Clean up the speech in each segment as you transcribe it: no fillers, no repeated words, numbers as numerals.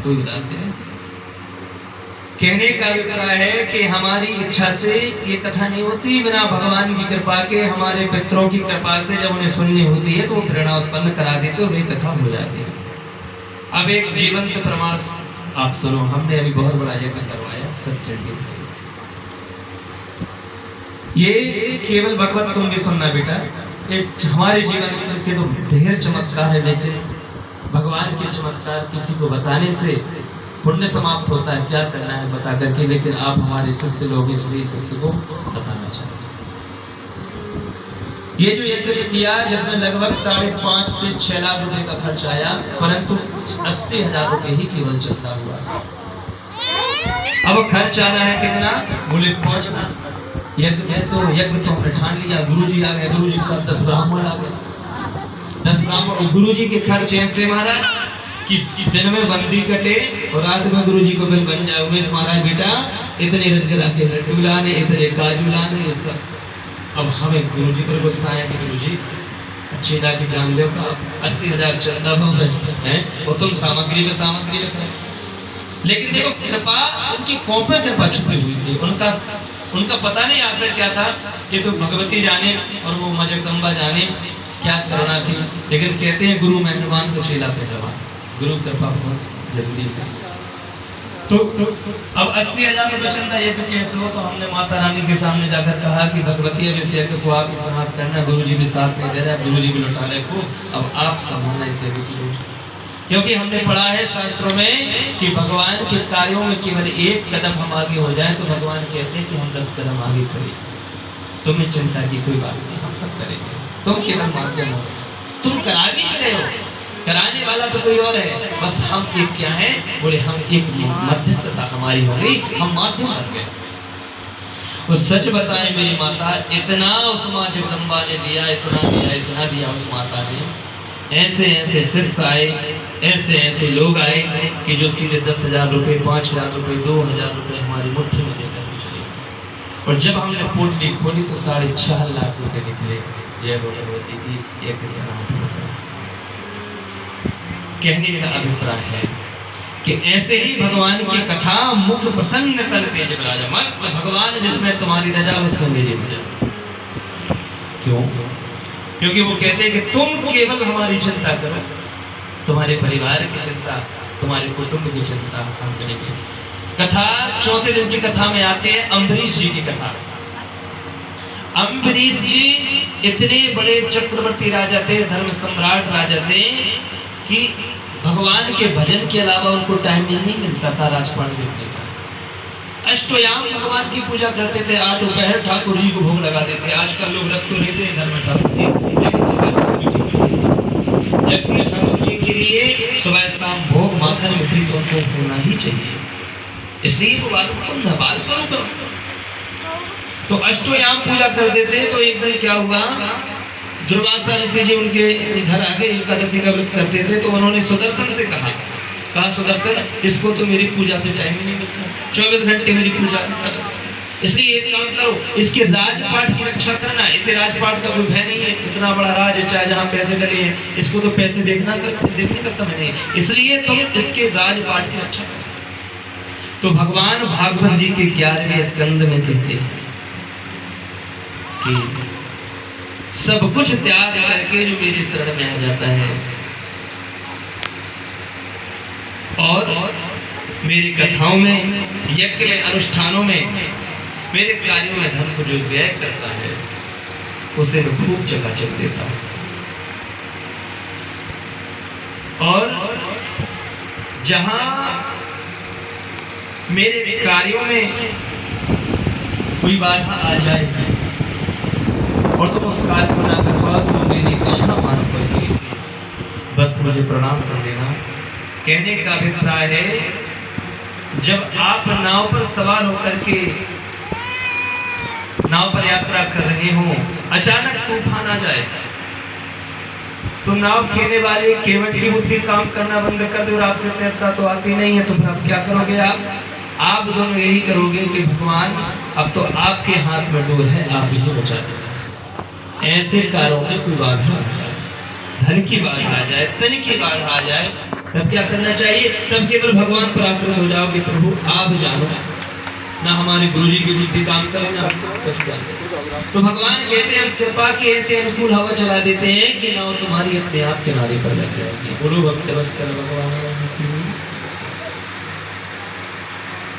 कोई उदासी नहीं। कहने का अभिप्राय है कि हमारी इच्छा से ये कथा नहीं होती, बिना भगवान की कृपा के, हमारे पितरों की कृपा से जब उन्हें सुननी होती है तो वो प्रेरणा उत्पन्न करा देते और ये कथा हो जाती है। अब एक जीवंत प्रमाण आप सुनो। हमने अभी बहुत बड़ा यज्ञ करवाया सत्संग। ये केवल भगवत तुम भी सुनना बेटा, एक हमारे जीवन के तो ढेर चमत्कार है, लेकिन भगवान के चमत्कार किसी को बताने से पुण्य समाप्त होता है। क्या करना है बता करके, लेकिन आप हमारे शिष्य लोग इसलिए शिष्य को बताना चाहिए। ये जो यज्ञ किया जिसमें लगभग 5.5 से 6 लाख रुपए का खर्च आया, परंतु 80,000 रुपए ही केवल चलता हुआ। अब खर्च आना है कितना, बोले 5 लाख। यज्ञ कैसे हो, यज्ञ तो हमने ठान लिया, गुरुजी आ गए, गुरुजी के साथ 10 ब्राह्मण आ गए, 10 ब्राह्मण। गुरुजी के खर्च ऐसे महाराज कि दिन में बंदी कटे और रात में गुरुजी को बिल बन जाए। उमेश महाराज बेटा इतने रजगरा के लड्डू लाने, इतने काजू लाने, ये सब। अब हमें गुरुजी पर गुस्सा आया कि गुरुजी अच्छी ना की जान लो का 80,000 चंदा है और तुम सामग्री में सामग्री रख रहे। लेकिन देखो कृपा उनकी कौपे कृपा छुपी हुई थी। उनका पता नहीं आशा क्या था, ये तो भगवती जाने और वो मां जगदम्बा जाने क्या करना थी। लेकिन कहते हैं गुरु मेहरबान तो चेला पहलवान, गुरु कृपा बहुत जरूरी है। तो अब 80,000 रुपये चंदा ये तो कैसे हो, तो हमने माता रानी के सामने जाकर कहा कि भगवती अब इस यज्ञ को आप समाप्त करना, गुरुजी भी साथ नहीं दे रहे, गुरुजी भी लौटा रहे को, अब आप संभालना इस यज्ञ को। क्योंकि हमने पढ़ा है शास्त्रों में कि भगवान के कार्यों में केवल एक कदम हम आगे हो जाएं तो भगवान कहते हैं कि हम 10 कदम आगे करें। तुम्हें चिंता की कोई बात नहीं, हम सब करेंगे, तुम केवल माध्यम हो, तुम करा भी नहीं रहे हो, कराने वाला तो कोई और है। बस हम एक क्या है, बोले हम एक मध्यस्थता हमारी हो गई, हम माध्यम बन गए। वो सच बताएं मेरी माता, इतना उस मां जगदम्बा ने दिया, इतना दिया उस माता ने। ऐसे ऐसे शिष्य आए, ऐसे ऐसे लोग आए कि जो सीधे 10,000 रुपये, 5,000 रुपये, 2,000 रुपये हमारी मुट्ठी में देकर चले। और जब हमने पोटली खोली तो 4.5 लाख रुपये निकले। जय भगवती की एक कहने का अभिप्राय है कि ऐसे ही भगवान की कथा मुख प्रसन्न कर तेज राजा। मस्त भगवान जिसमें तुम्हारी रजा उसमें मेरी रजा। क्यों? क्योंकि वो कहते हैं कि तुम केवल हमारी चिंता करो, तुम्हारे परिवार की चिंता, तुम्हारे कुटुंब की चिंता हम करेंगे। कथा 4थे दिन की कथा में आते हैं अम्बरीश जी की कथा। अम्बरीश जी इतने बड़े चक्रवर्ती राजा थे, धर्म सम्राट राजा थे कि भगवान के भजन के अलावा उनको टाइम नहीं मिलता था राजपाट देखने का। अष्टयाम भगवान की पूजा करते थे, 8 दोपहर ठाकुर जी को भोग लगा देते। आजकल लोग रख तो लेते हैं धर्म ठाकुर जी, लेकिन जबकि ठाकुर जी के लिए सुबह शाम भोग माखन मिश्री तो उनको होना ही चाहिए, इसलिए वो बाल स्वरूप। तो अष्टयाम पूजा कर देते। तो एक दिन क्या हुआ, दुर्वासा ऋषि जी उनके घर आगे एकादशी का व्रत करते थे, तो उन्होंने सुदर्शन से कहा सुदर्शन इसको तो मेरी पूजा से टाइम नहीं मिलता, 24 घंटे मेरी पूजा कर, इसलिए एक काम करो, इसके राजपाट की रक्षा करना। इसे राजपाट का कोई भय नहीं है, इतना बड़ा राज चाहे जहाँ पैसे डले हैं, इसको तो पैसे देखने का समय नहीं, इसलिए तुम इसके राजपाट की रक्षा करो। तो भगवान भागवत जी के 11वें स्कंद में कहते हैं कि सब कुछ त्याग करके जो मेरी शरण में आ जाता है और मेरी कथाओं में, यज्ञ में, अनुष्ठानों में, मेरे कार्यों में धन को जो व्यय करता है उसे मैं खूब चकाचक देता हूं। और जहां मेरे कार्यों में कोई बाधा आ जाए और तुम उस कार्य को ना कर पाओ तो मेरी क्षमा मान करके बस मुझे प्रणाम कर देना। कहने का अभिप्राय है जब आप नाव पर सवार होकर के नाव पर यात्रा कर रहे हो, अचानक तूफान आ जाए तो नाव खेने वाले केवट की बुद्धि काम करना बंद कर दे और आपसे तैरता तो आती नहीं है, तो फिर आप क्या करोगे? आप दोनों यही करोगे कि भगवान अब तो आपके हाथ में डोर है, आप ही बचा दो। ऐसे कार्यों में कोई बाधा, धन की बाधा आ जाए, तन की बाधा आ जाए, तब क्या करना चाहिए? तब केवल भगवान पर आश्रित हो जाओ कि प्रभु आप जानो, ना हमारे गुरु जी की बुद्धि काम करे ना कुछ करे। तो भगवान कहते हैं हम कृपा के ऐसे अनुकूल हवा चला देते हैं कि ना तुम्हारी अपने आप किनारे पर लग जाएगी। बोलो भक्तवत्सल भगवान की।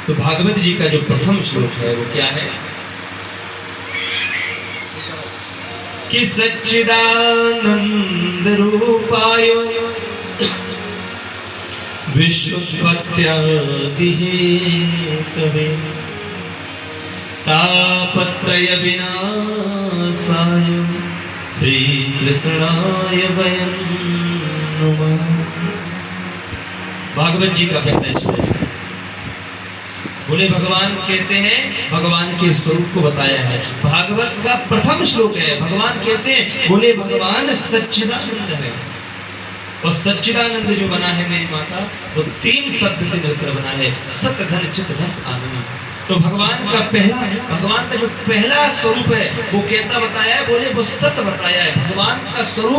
तो भागवत जी का जो प्रथम श्लोक है वो क्या है कि सच्चिदानंद रूपाय विश्वोत्पत्त्यादि हेतवे तापत्रय विनाशाय श्री कृष्णाय वयं नमः। भागवत जी का पहला श्लोक। बोले भगवान कैसे हैं? भगवान के स्वरूप को बताया है। भागवत का प्रथम श्लोक है भगवान कैसे? बोले भगवान सच्चिदानंद है। और सच्चिदानंद जो बना है मेरी माता वो 3 शब्द से मिलकर बना है, सत धन चित धन आनंद। तो भगवान का जो पहला स्वरूप है वो कैसा बताया है? बोले वो सत बताया है। भगवान का स्वरूप